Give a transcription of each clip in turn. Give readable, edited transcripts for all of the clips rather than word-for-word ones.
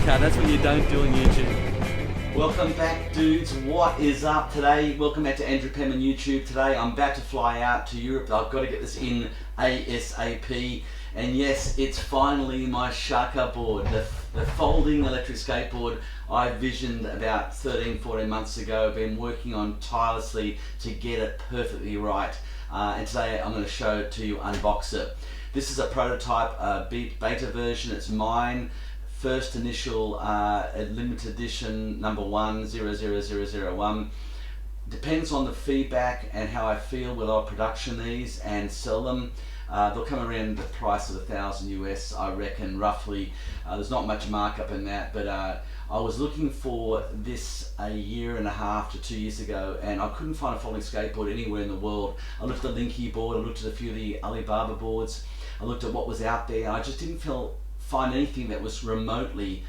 Shaka. That's what you don't do on YouTube. Welcome back, dudes. What is up today? Welcome back to Andrew Penman YouTube. Today I'm about to fly out to Europe. I've got to get this in ASAP. And yes, it's finally my ShakaBoard, the folding electric skateboard I visioned about 13-14 months ago. I've been working on tirelessly to get it perfectly right. And today I'm going to show it to you, unbox it. This is a prototype beta version. It's mine. First initial limited edition number 10001. Depends on the feedback and how I feel whether I'll production these and sell them. They'll come around the price of $1,000 US, I reckon, roughly. There's not much markup in that, but I was looking for this a year and a half to 2 years ago, and I couldn't find a folding skateboard anywhere in the world. I looked at the EBoard, I looked at a few of the Alibaba boards, I looked at what was out there, and I just didn't find anything that was remotely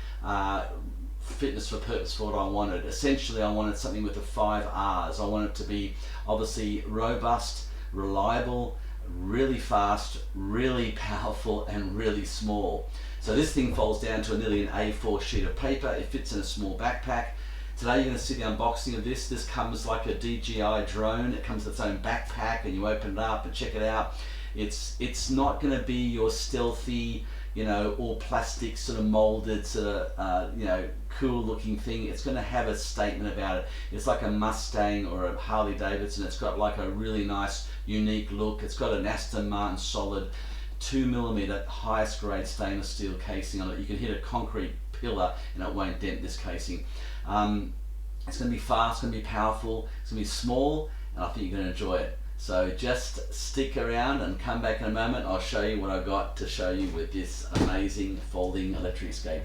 fitness for purpose for what I wanted. Essentially, I wanted something with the 5 R's. I wanted it to be obviously robust, reliable, really fast, really powerful, and really small. So this thing folds down to nearly an A4 sheet of paper. It fits in a small backpack. Today you're going to see the unboxing of this. This comes like a DJI drone. It comes with its own backpack, and you open it up and check it out. It's not going to be your stealthy, you know, all plastic sort of molded sort of you know, cool looking thing. It's going to have a statement about it. It's like a Mustang or a Harley Davidson. It's got like a really nice unique look. It's got an Aston Martin solid 2mm highest grade stainless steel casing on it. You can hit a concrete pillar and it won't dent this casing. It's going to be fast, it's going to be powerful, it's going to be small, and I think you're going to enjoy it. So just stick around and come back in a moment. I'll show you what I got to show you with this amazing folding electric skateboard.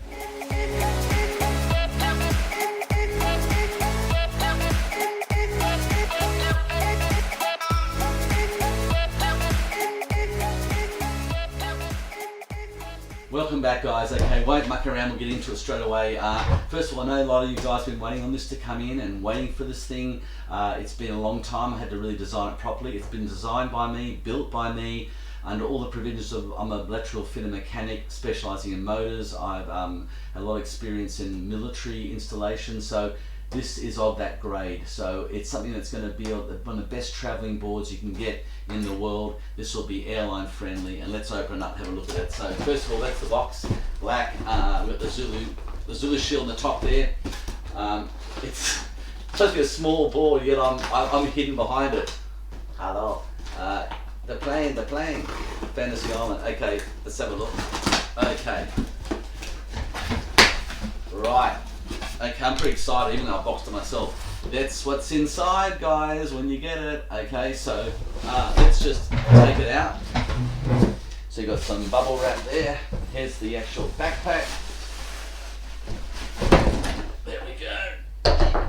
Welcome back, guys. Okay, won't muck around, we'll get into it straight away. First of all, I know a lot of you guys have been waiting on this to come in and waiting for this thing. It's been a long time. I had to really design it properly. It's been designed by me, built by me, under all the provisions of, I'm an electrical fitter mechanic specialising in motors. I've had a lot of experience in military installation, so this is of that grade. So it's something that's going to be one of the best travelling boards you can get in the world. This will be airline friendly, and let's open it up and have a look at it. So first of all, that's the box, black. We've got the Zulu shield on the top there. It's supposed to be a small board, yet I'm hidden behind it. Hello. The plane, Fantasy Island. Okay, let's have a look. Okay. Right. Okay, I'm pretty excited, even though I boxed it myself. That's what's inside, guys, when you get it. Okay, so let's just take it out. So you've got some bubble wrap there. Here's the actual backpack. There we go.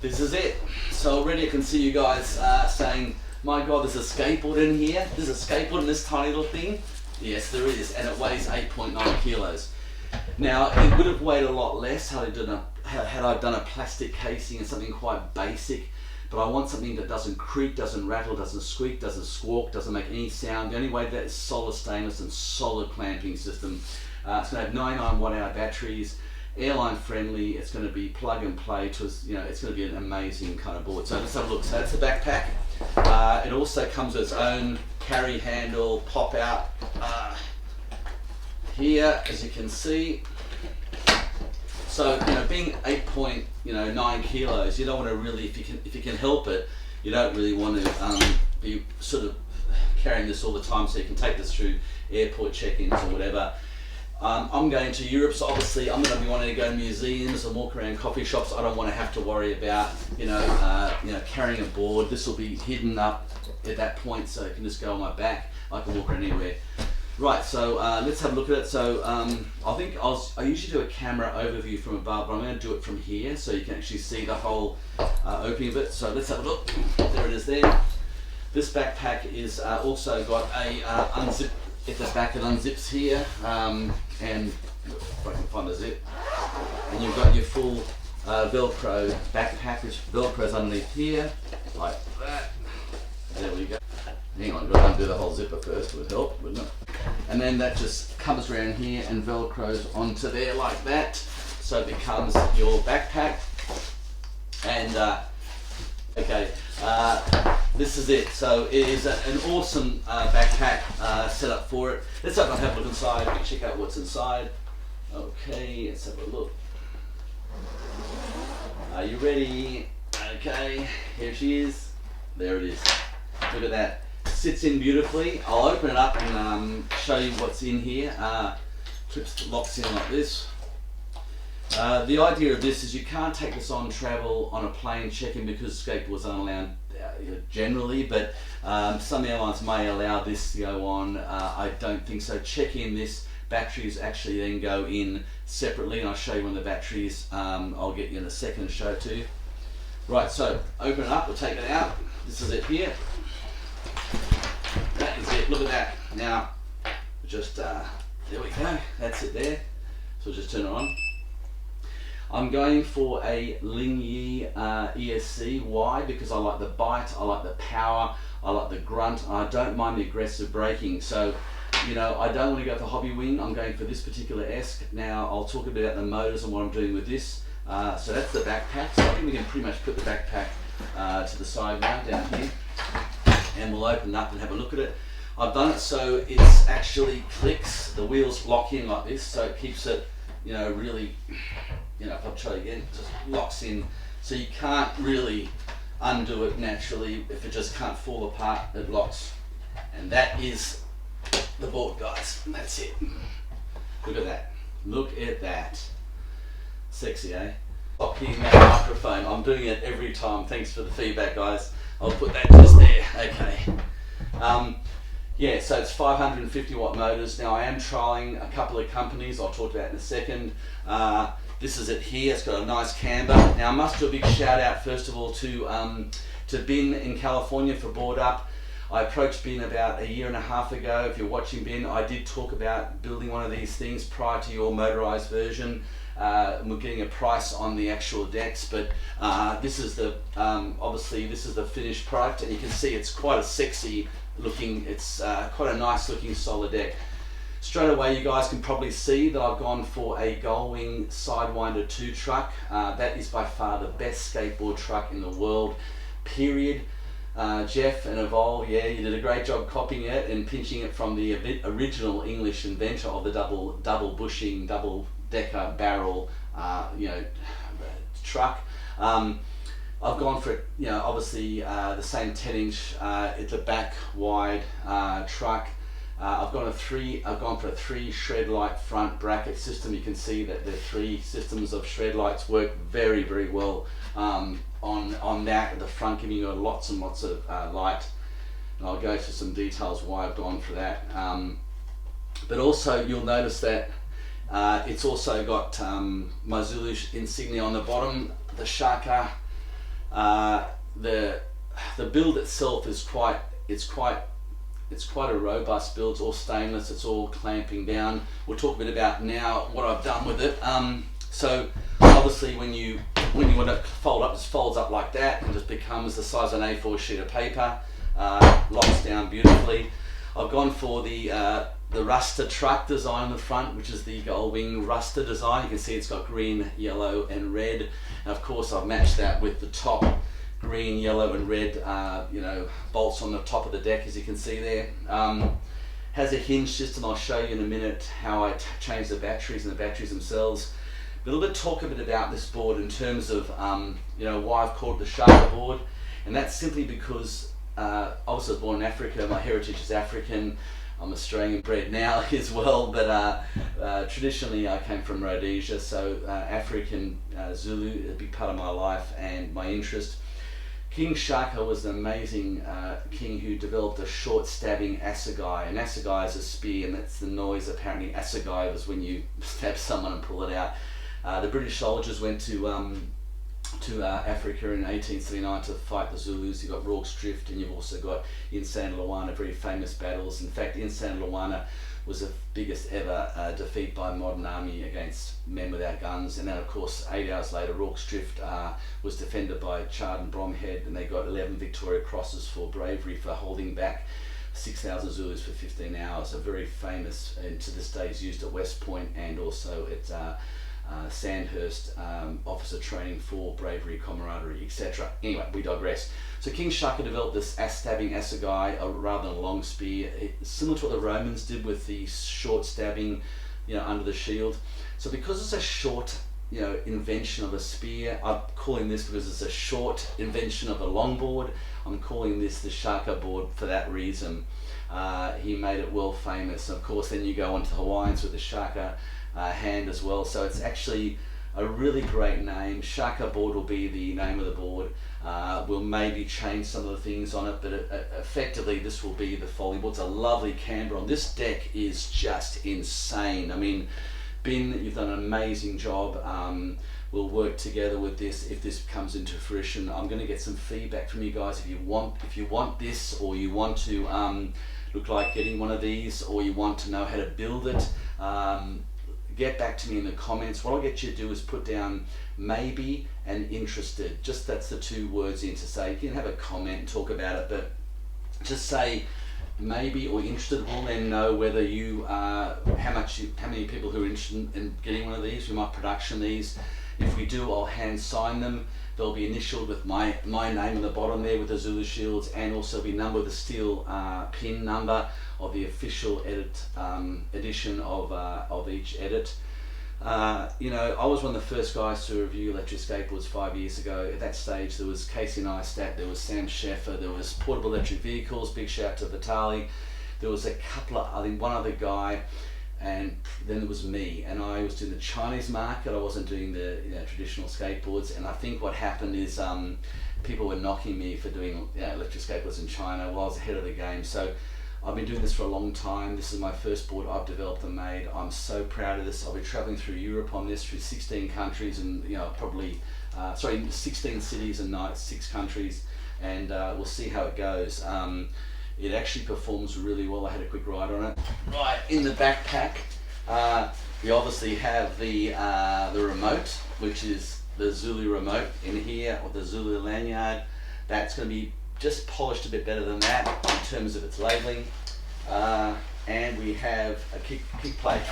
This is it. So already I can see you guys saying, my God, there's a skateboard in here. There's a skateboard in this tiny little thing. Yes, there is, and it weighs 8.9 kilos. Now, it would have weighed a lot less had I done a plastic casing and something quite basic, but I want something that doesn't creak, doesn't rattle, doesn't squeak, doesn't squawk, doesn't make any sound. The only way that is solid stainless and solid clamping system. It's going to have 99 watt-hour batteries, airline friendly. It's going to be plug and play. It's going to be an amazing kind of board. So let's have a look. So that's the backpack. It also comes with its own carry handle, pop out. Here, as you can see, so being 8.9 kilos, you don't want to really, if you can help it, you don't really want to be sort of carrying this all the time. So you can take this through airport check-ins or whatever. I'm going to Europe, so obviously I'm going to be wanting to go to museums and walk around coffee shops. I don't want to have to worry about carrying a board. This will be hidden up at that point, so it can just go on my back. I can walk around anywhere. Right, so let's have a look at it. So I think I usually do a camera overview from above, but I'm going to do it from here so you can actually see the whole opening of it. So let's have a look. There it is there. This backpack is also got a unzip at the back. It unzips here, and if I can find the zip. And you've got your full Velcro backpack, which Velcro's underneath here, like that. There we go. Hang on, I've got to undo the whole zipper first, would help, wouldn't it? And then that just comes around here and velcros onto there like that, so it becomes your backpack. And okay, this is it. So it is an awesome backpack setup for it. Let's have a look inside and check out what's inside. Okay, let's have a look. Are you ready? Okay, here she is. There it is. Look at that. Sits in beautifully. I'll open it up and show you what's in here. Clips, locks in like this. The idea of this is you can't take this on travel on a plane check-in because skateboards aren't allowed generally, but some airlines may allow this to go on. I don't think so. Check in this. Batteries actually then go in separately, and I'll show you when the batteries, I'll get you in a second to show it to you. Right, so open it up, we'll take it out. This is it here. That is it, look at that. Now, just, there we go, that's it there. So we'll just turn it on. I'm going for a Lingyi ESC. Why? Because I like the bite, I like the power, I like the grunt, and I don't mind the aggressive braking. So, you know, I don't want to go for hobby wing, I'm going for this particular ESC. Now, I'll talk a bit about the motors and what I'm doing with this. So that's the backpack. So I think we can pretty much put the backpack to the side now, down here. And we'll open it up and have a look at it. I've done it so it's actually clicks, the wheels lock in like this, so it keeps it, you know, really, you know, if I try again, it just locks in. So you can't really undo it naturally. If it just can't fall apart, it locks. And that is the board, guys. That's it. Look at that. Look at that. Sexy, eh? Hitting that microphone. I'm doing it every time. Thanks for the feedback, guys. I'll put that just there. Okay. Yeah, so it's 550 watt motors. Now I am trialing a couple of companies. I'll talk about in a second. This is it here. It's got a nice camber. Now I must do a big shout out first of all to Ben in California for Board Up. I approached Ben about a year and a half ago. If you're watching Ben, I did talk about building one of these things prior to your motorized version. We're getting a price on the actual decks, but this is the obviously this is the finished product, and you can see it's quite a sexy looking, it's quite a nice looking solar deck. Straight away you guys can probably see that I've gone for a Gullwing Sidewinder 2 truck. That is by far the best skateboard truck in the world, period. Jeff and Evolve, yeah, you did a great job copying it and pinching it from the original English inventor of the double bushing, double decker barrel, you know, truck. I've gone for, you know, obviously the same 10-inch. It's a back wide truck. I've gone for a 3 shred light front bracket system. You can see that the 3 systems of shred lights work very, very well on that at the front, giving you lots and lots of light. And I'll go into some details why I've gone for that. But also you'll notice that it's also got my Zulu insignia on the bottom. The Shaka, the build itself is quite a robust build. It's all stainless. It's all clamping down. We'll talk a bit about now what I've done with it. So obviously when you want to fold up, it just folds up like that and just becomes the size of an A4 sheet of paper. Locks down beautifully. I've gone for the Ruster truck design on the front, which is the Gullwing Ruster design. You can see it's got green, yellow and red. And of course I've matched that with the top green, yellow and red you know, bolts on the top of the deck, as you can see there. Has a hinge system. I'll show you in a minute how I change the batteries and the batteries themselves. But a little bit talk a bit about this board in terms of you know, why I've called it the ShakaBoard, and that's simply because obviously I was born in Africa. My heritage is African. I'm Australian bred now as well, but traditionally I came from Rhodesia, so African Zulu is a big part of my life and my interest. King Shaka was an amazing king who developed a short stabbing assegai. An assegai is a spear, and that's the noise apparently assegai was when you stab someone and pull it out. The British soldiers went to Africa in 1839 to fight the Zulus. You've got Rorke's Drift, and you've also got in San Luana, very famous battles. In fact, in San Luana, was the biggest ever defeat by a modern army against men without guns. And then of course 8 hours later Rorke's Drift was defended by Chard and Bromhead, and they got 11 Victoria Crosses for bravery for holding back 6,000 Zulus for 15 hours. A very famous, and to this day is used at West Point and also at Sandhurst, officer training for bravery, camaraderie, etc. Anyway, we digress. So King Shaka developed this stabbing assegai rather than a long spear, similar to what the Romans did with the short stabbing, under the shield. So because it's a short, invention of a spear, I'm calling this, because it's a short invention of a longboard, I'm calling this the ShakaBoard for that reason. He made it world famous. Of course, then you go on to the Hawaiians with the Shaka hand as well. So it's actually a really great name. ShakaBoard will be the name of the board. We'll maybe change some of the things on it, but effectively this will be the folding board. It's a lovely camber on. This deck is just insane. I mean, Ben, you've done an amazing job. We'll work together with this if this comes into fruition. I'm going to get some feedback from you guys if you want this, or you want to look like getting one of these, or you want to know how to build it. Get back to me in the comments. What I'll get you to do is put down maybe and interested. Just that's the 2 words in to say. You can have a comment and talk about it, but just say maybe or interested. We'll then know whether you how many people who are interested in getting one of these. We might production these. If we do, I'll hand sign them. They'll be initialed with my name on the bottom there with the Zulu shields, and also be numbered with the steel pin number of the official edition of each edit. I was one of the first guys to review electric skateboards 5 years ago. At that stage there was Casey Neistat, there was Sam Sheffer, there was Portable Electric Vehicles, big shout out to Vitali. There was a couple of, I think one other guy, and then there was me, and I was doing the Chinese market. I wasn't doing the traditional skateboards, and I think what happened is people were knocking me for doing electric skateboards in China while I was ahead of the game. So I've been doing this for a long time. This is my first board I've developed and made. I'm so proud of this. I'll be traveling through Europe on this, through 16 countries, and 16 cities and 6 countries, and we'll see how it goes. It actually performs really well. I had a quick ride on it. Right, in the backpack, we obviously have the remote, which is the Zulu remote in here, or the Zulu lanyard. That's going to be just polished a bit better than that in terms of its labeling. And we have a kick plate.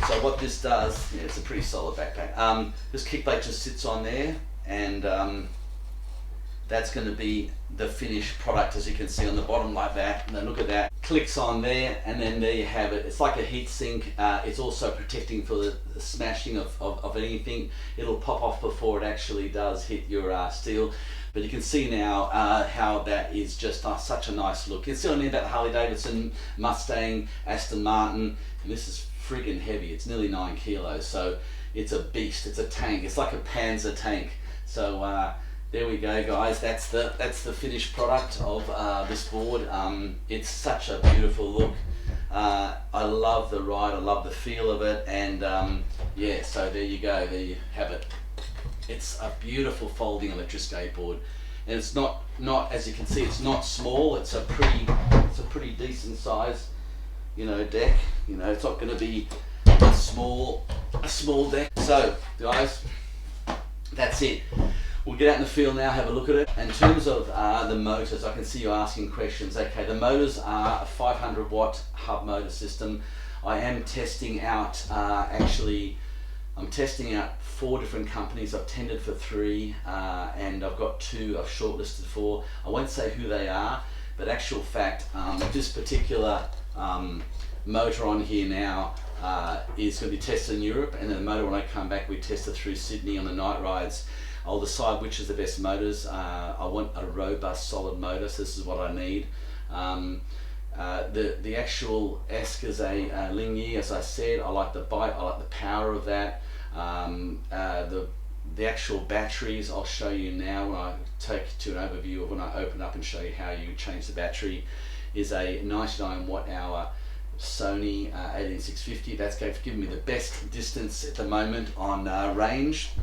So what this does, it's a pretty solid backpack. This kick plate just sits on there, and that's going to be the finished product, as you can see on the bottom like that. And then look at that, clicks on there, and then there you have it. It's like a heat sink. It's also protecting for the smashing of anything. It'll pop off before it actually does hit your steel. But you can see now how that is just such a nice look. It's still about the Harley Davidson, Mustang, Aston Martin, and this is friggin' heavy. It's nearly 9 kilos, so it's a beast. It's a tank. It's like a Panzer tank. So there we go, guys. That's the finished product of this board. It's such a beautiful look. I love the ride. I love the feel of it, and yeah. So there you go. There you have it. It's a beautiful folding electric skateboard, and it's not as you can see, it's not small. It's a pretty decent size, deck. It's not going to be a small deck. So guys, that's it. We'll get out in the field now, have a look at it. In terms of the motors, I can see you asking questions. Okay, the motors are a 500 watt hub motor system. I am testing out, I'm testing out 4 different companies. I've tendered for 3, and I've got 2 I've shortlisted for. I won't say who they are, but actual fact, this particular motor on here now is going to be tested in Europe, and then the motor, when I come back, we test it through Sydney on the night rides. I'll decide which is the best motors. I want a robust, solid motor, so this is what I need. The actual Esk is a Lingyi, as I said. I like the bite, I like the power of that. The actual batteries, I'll show you now when I take you to an overview of when I open up and show you how you change the battery, is a 99 watt hour Sony 18650. That's giving me the best distance at the moment on range.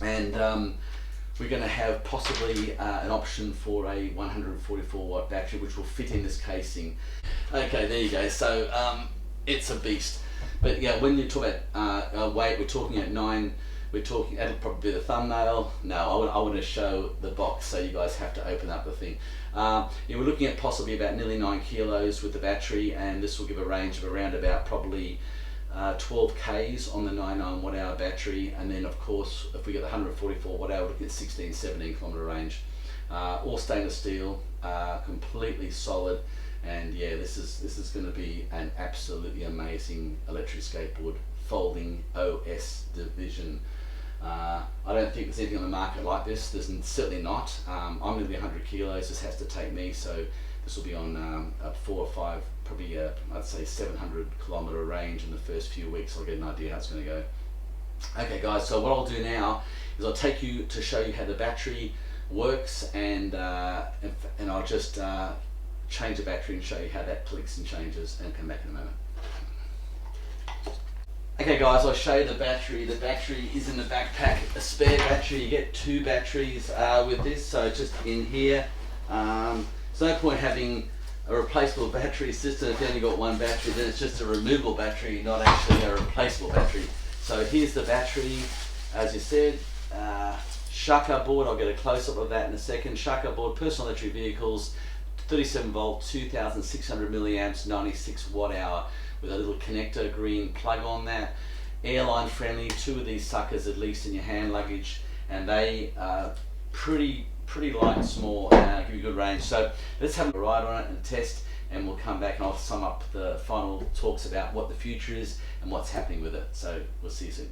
And we're going to have possibly an option for a 144 watt battery, which will fit in this casing. Okay, there you go. So it's a beast. But yeah, when you talk about weight, we're talking at 9. We're talking, that'll probably be the thumbnail. No, I want to show the box, so you guys have to open up the thing. Yeah, we're looking at possibly about nearly 9 kilos with the battery, and this will give a range of around about probably 12 Ks on the 99 watt hour battery. And then of course, if we get the 144 watt hour, we're looking at 16-17 kilometer range. All stainless steel, completely solid. And yeah, this is going to be an absolutely amazing electric skateboard, folding OS division. I don't think there's anything on the market like this. There's certainly not. I'm nearly 100 kilos. This has to take me, so this will be on a 4 or 5, probably I'd say 700 kilometer range in the first few weeks. I'll get an idea how it's going to go. Okay guys, so what I'll do now is I'll take you to show you how the battery works, and I'll just change the battery and show you how that clicks and changes, and come back in a moment. Okay guys, I'll show you the battery. The battery is in the backpack, a spare battery. You get 2 batteries with this, so just in here. There's no point having a replaceable battery system if you only got 1 battery. Then it's just a removable battery, not actually a replaceable battery. So here's the battery, as you said, ShakaBoard. I'll get a close-up of that in a second. ShakaBoard, personal electric vehicles, 37 volt, 2600 milliamps, 96 watt hour, with a little connector green plug on that. Airline friendly, 2 of these suckers at least in your hand luggage, and they are pretty light and small, give you good range. So let's have a ride on it and test, and we'll come back and I'll sum up the final talks about what the future is and what's happening with it. So we'll see you soon.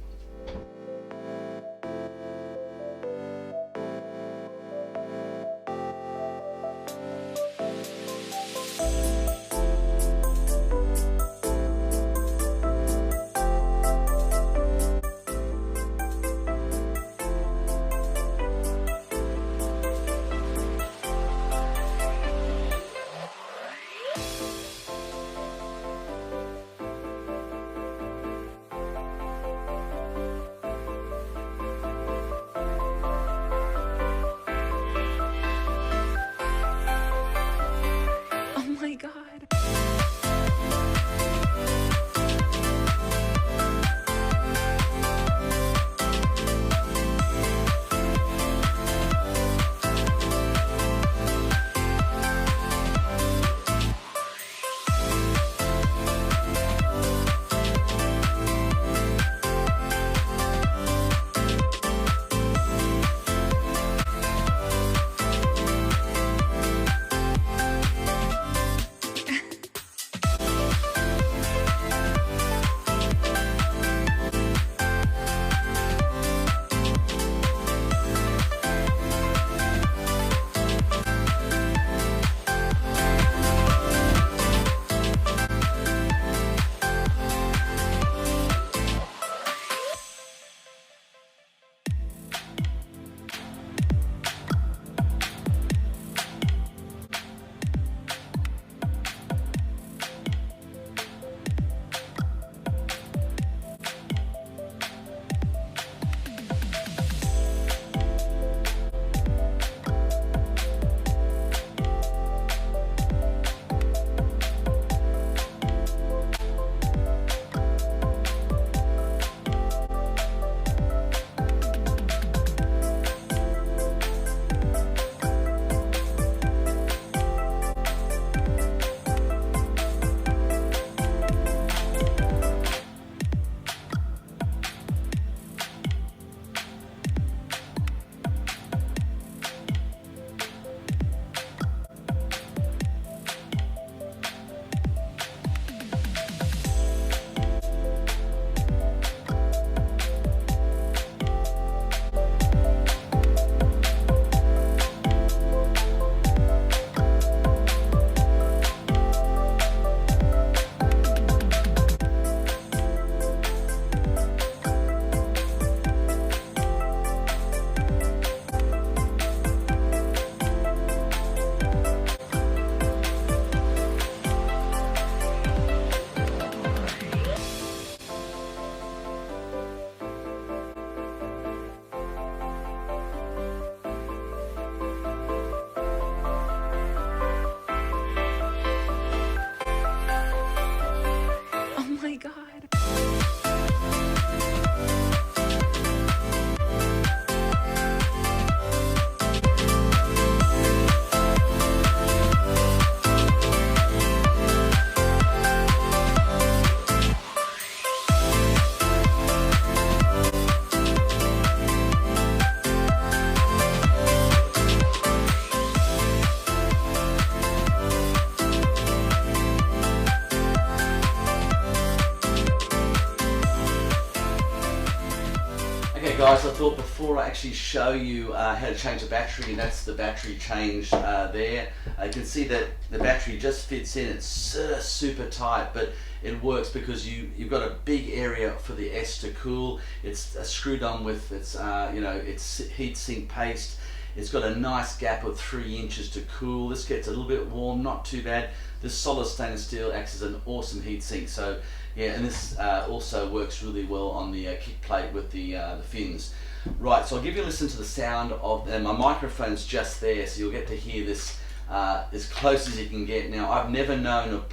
guys, I thought before I actually show you how to change the battery, and that's the battery change there. You can see that the battery just fits in. It's super tight, but it works because you've got a big area for the S to cool. It's screwed on with its its heat sink paste. It's got a nice gap of 3 inches to cool. This gets a little bit warm, not too bad. This solid stainless steel acts as an awesome heat sink. So yeah, and this also works really well on the kick plate with the fins. Right, so I'll give you a listen to the sound of them. My microphone's just there, so you'll get to hear this as close as you can get. Now, I've never known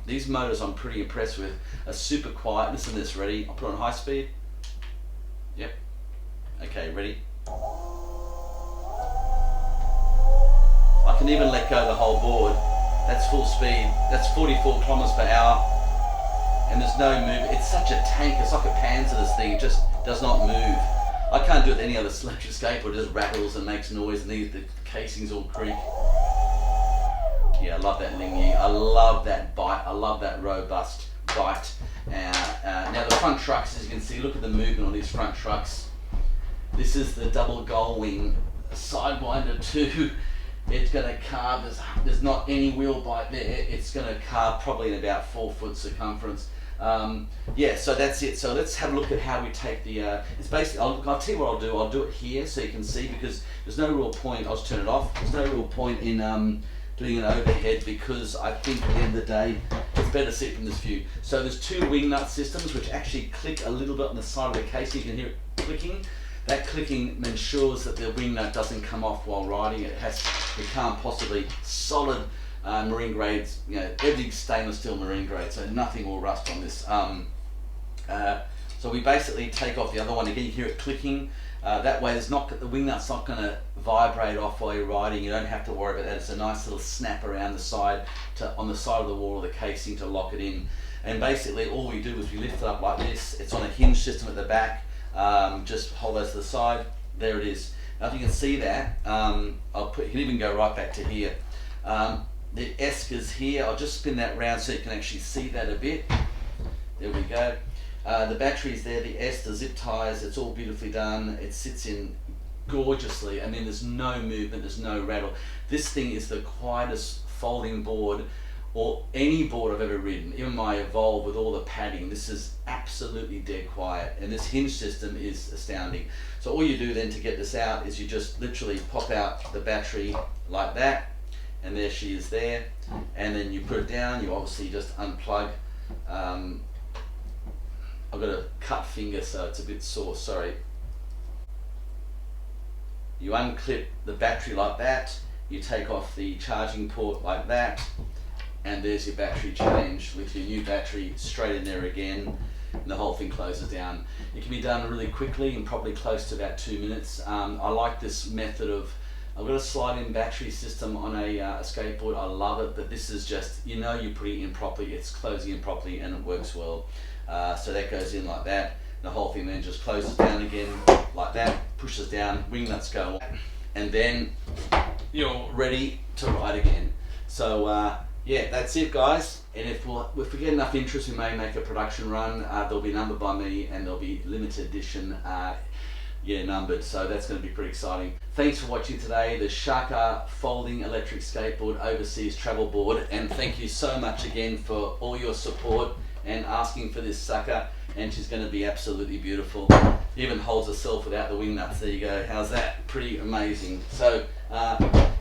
these motors I'm pretty impressed with are super quiet. Listen to this, ready? I'll put it on high speed. Yep. Okay, ready? I can even let go of the whole board. That's full speed. That's 44 kilometers per hour. And there's no movement. It's such a tank. It's like a Panzer, this thing. It just does not move. I can't do it with any other electric skateboard. It just rattles and makes noise, and the casings all creak. Yeah, I love that lingy. I love that bite. I love that robust bite. Now the front trucks, as you can see, look at the movement on these front trucks. This is the double gull wing Sidewinder 2. It's going to carve, there's not any wheel bite there. It's going to carve probably in about 4 foot circumference. Yeah, so that's it. So let's have a look at how we take the, it's basically, I'll tell you what I'll do it here so you can see, because there's no real point, I'll just turn it off, there's no real point in doing an overhead, because I think at the end of the day, it's better to see it from this view. So there's 2 wing nut systems which actually click a little bit on the side of the case. You can hear it clicking. That clicking ensures that the wing nut doesn't come off while riding. It can't possibly solid marine grades, everything's stainless steel marine grade, so nothing will rust on this. So we basically take off the other one. Again, you hear it clicking. That way the wing nut's not going to vibrate off while you're riding. You don't have to worry about that. It's a nice little snap around the side, on the side of the wall of the casing to lock it in. And basically all we do is we lift it up like this. It's on a hinge system at the back. Just hold those to the side. There it is. Now if you can see that, you can even go right back to here. The Eskers here, I'll just spin that round so you can actually see that a bit. There we go. The battery's there, the S, the zip ties, it's all beautifully done. It sits in gorgeously. I mean, there's no movement, there's no rattle. This thing is the quietest folding board, or any board I've ever ridden. Even my Evolve with all the padding, this is absolutely dead quiet. And this hinge system is astounding. So all you do then to get this out is you just literally pop out the battery like that, and there she is there. And then you put it down, you obviously just unplug. I've got a cut finger, so it's a bit sore, sorry. You unclip the battery like that, you take off the charging port like that, and there's your battery change with your new battery straight in there again, and the whole thing closes down. It can be done really quickly and probably close to about 2 minutes. I like this method of, I've got a slide-in battery system on a skateboard. I love it, but this is just, you put it in properly, it's closing in properly, and it works well. So that goes in like that. The whole thing then just closes down again like that, pushes down, wing nuts go, and then you're ready to ride again. So yeah, that's it, guys. And if we get enough interest, we may make a production run. There'll be numbered by me, and there'll be limited edition, numbered. So that's going to be pretty exciting. Thanks for watching today. The Shaka folding electric skateboard overseas travel board, and thank you so much again for all your support and asking for this sucker. And she's going to be absolutely beautiful. Even holds herself without the wing nuts. There you go. How's that? Pretty amazing. So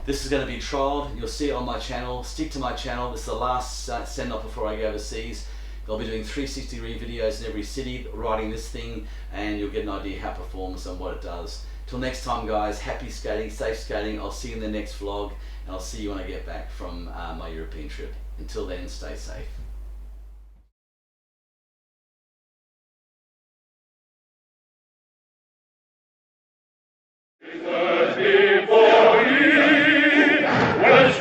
this is going to be trialled. You'll see it on my channel. Stick to my channel. This is the last send off before I go overseas. I'll be doing 360-degree videos in every city riding this thing, and you'll get an idea how it performs and what it does. Till next time, guys, happy skating, safe skating. I'll see you in the next vlog, and I'll see you when I get back from my European trip. Until then, stay safe. Before he was